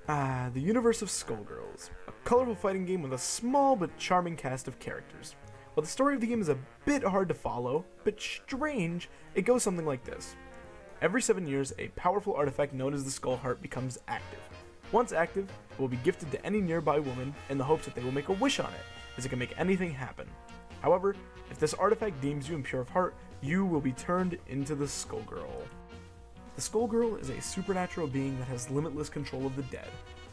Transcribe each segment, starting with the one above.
The universe of Skullgirls, a colorful fighting game with a small but charming cast of characters. While the story of the game is a bit hard to follow, but strange, it goes something like this. Every 7 years, a powerful artifact known as the Skullheart becomes active. Once active, it will be gifted to any nearby woman in the hopes that they will make a wish on it, as it can make anything happen. However, if this artifact deems you impure of heart, you will be turned into the Skullgirl. The Skullgirl is a supernatural being that has limitless control of the dead.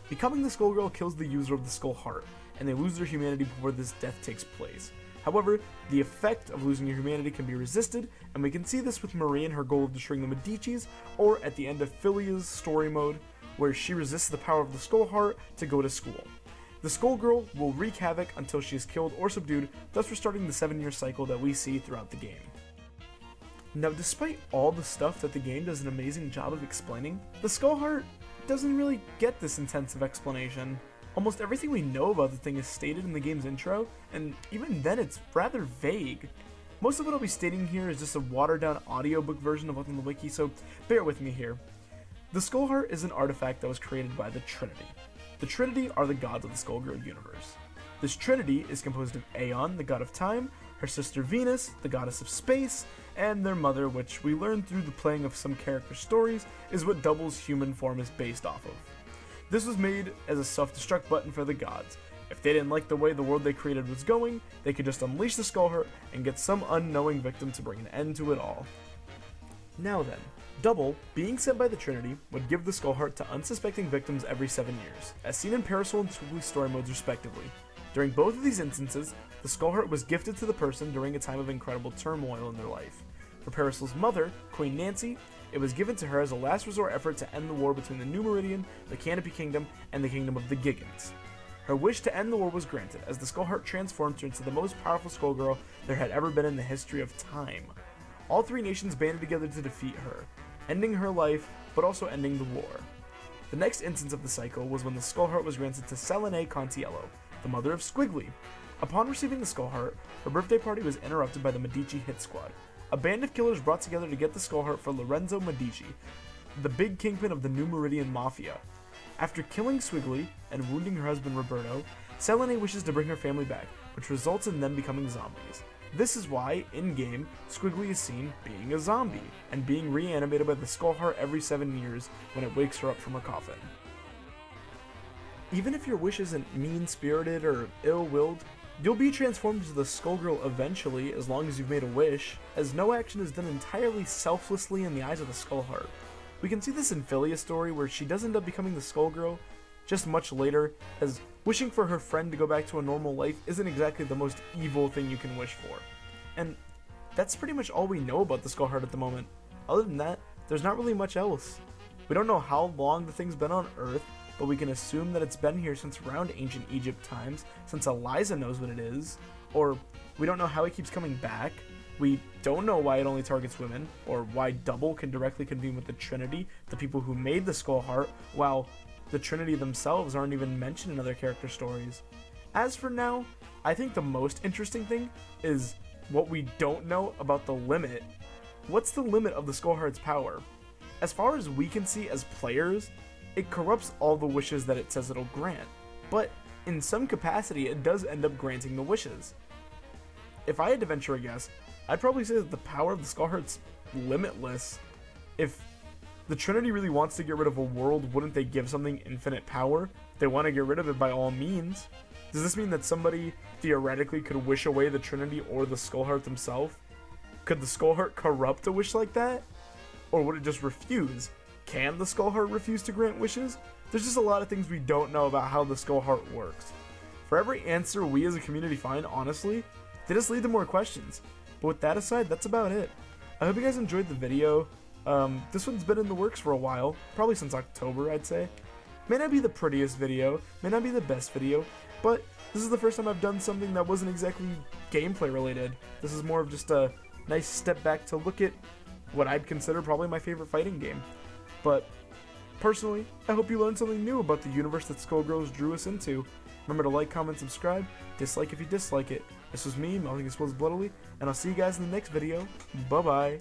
Becoming the Skullgirl kills the user of the Skullheart, and they lose their humanity before this death takes place. However, the effect of losing your humanity can be resisted, and we can see this with Marie and her goal of destroying the Medicis, or at the end of Philia's story mode, where she resists the power of the Skullheart to go to school. The Skullgirl will wreak havoc until she is killed or subdued, thus restarting the 7-year cycle that we see throughout the game. Now, despite all the stuff that the game does an amazing job of explaining, the Skullheart doesn't really get this intensive explanation. Almost everything we know about the thing is stated in the game's intro, and even then it's rather vague. Most of what I'll be stating here is just a watered-down audiobook version of what's on the wiki, so bear with me here. The Skullheart is an artifact that was created by the Trinity. The Trinity are the gods of the Skullgirl universe. This Trinity is composed of Aeon, the god of time, her sister Venus, the goddess of space, and their mother, which we learn through the playing of some character stories, is what Double's human form is based off of. This was made as a self-destruct button for the gods. If they didn't like the way the world they created was going, they could just unleash the Skullheart and get some unknowing victim to bring an end to it all. Now then, Double, being sent by the Trinity, would give the Skullheart to unsuspecting victims every 7 years, as seen in Parasol and Swiggly story modes respectively. During both of these instances, the Skullheart was gifted to the person during a time of incredible turmoil in their life. For Parasol's mother, Queen Nancy, it was given to her as a last resort effort to end the war between the New Meridian, the Canopy Kingdom, and the Kingdom of the Gigants. Her wish to end the war was granted, as the Skullheart transformed her into the most powerful Skullgirl there had ever been in the history of time. All three nations banded together to defeat her, ending her life, but also ending the war. The next instance of the cycle was when the Skullheart was granted to Selene Contiello, the mother of Squiggly. Upon receiving the Skullheart, her birthday party was interrupted by the Medici hit squad, a band of killers brought together to get the Skullheart for Lorenzo Medici, the big kingpin of the New Meridian Mafia. After killing Squiggly and wounding her husband Roberto, Selene wishes to bring her family back, which results in them becoming zombies. This is why, in-game, Squiggly is seen being a zombie, and being reanimated by the Skullheart every 7 years when it wakes her up from her coffin. Even if your wish isn't mean-spirited or ill-willed, you'll be transformed into the Skullgirl eventually as long as you've made a wish, as no action is done entirely selflessly in the eyes of the Skullheart. We can see this in Philia's story where she does end up becoming the Skullgirl just much later, as wishing for her friend to go back to a normal life isn't exactly the most evil thing you can wish for. And that's pretty much all we know about the Skullheart at the moment. Other than that, there's not really much else. We don't know how long the thing's been on Earth, but we can assume that it's been here since around ancient Egypt times, since Eliza knows what it is, or we don't know how it keeps coming back. We don't know why it only targets women, or why Double can directly convene with the Trinity, the people who made the Skullheart, while the Trinity themselves aren't even mentioned in other character stories. As for now, I think the most interesting thing is what we don't know about the limit. What's the limit of the Skullheart's power? As far as we can see as players, it corrupts all the wishes that it says it'll grant, but in some capacity it does end up granting the wishes. If I had to venture a guess, I'd probably say that the power of the Skullheart's limitless. If the Trinity really wants to get rid of a world, wouldn't they give something infinite power? If they want to get rid of it by all means. Does this mean that somebody theoretically could wish away the Trinity or the Skullheart themselves? Could the Skullheart corrupt a wish like that? Or would it just refuse? Can the Skullheart refuse to grant wishes? There's just a lot of things we don't know about how the Skullheart works. For every answer we as a community find, honestly, they just lead to more questions. But with that aside, that's about it. I hope you guys enjoyed the video. This one's been in the works for a while, probably since October, I'd say. May not be the prettiest video, may not be the best video, but this is the first time I've done something that wasn't exactly gameplay related. This is more of just a nice step back to look at what I'd consider probably my favorite fighting game. But personally, I hope you learned something new about the universe that Skullgirls drew us into. Remember to like, comment, subscribe, dislike if you dislike it. This was me, Melting Explodes Bloodily, and I'll see you guys in the next video. Bye-bye.